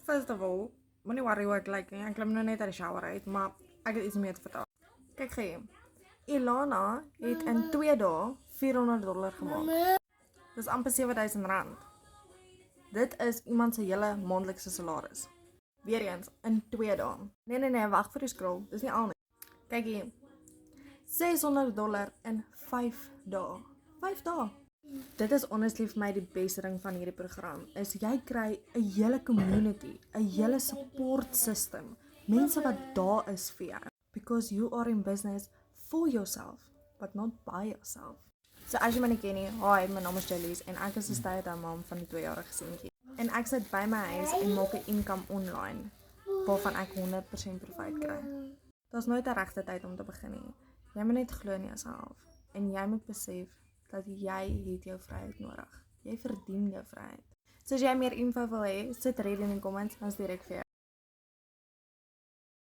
First of all, moenie worry hoe ek lyk nie. Ek klim nou net uit die shower uit, maar ek het iets meer te vertel. Kyk gee. Ilana het in 2 dae $400 gemaak. Dis amper R7,000. Dit is iemand se hele maandelikse salaris. Weereens, in 2 dae. Nee, wag vir die scroll. Dis nie al nie. Kyk hier. $600 in 5 dae. 5 dae. Dit is honestly vir my die beste ding van hierdie program. Is jy kry 'n hele community, 'n hele support system. Mense wat daar is vir jou. Because you are in business for yourself, but not by yourself. So as jy my nie ken nie, hi, my naam is Jalies en ek is 'n stay-at-home mom van die 2-jarige seentjie. En ek sit by my huis en maak 'n income online waarvan ek 100% profijt kry. Daar's nooit 'n regte tyd om te begin nie. Jy moet net glo in jouself en jy moet besef dat jy het jou vryheid nodig. Jy verdien jou vryheid. So as jy meer info wil hê, sit red in die comments, dan stuur ek vir jou.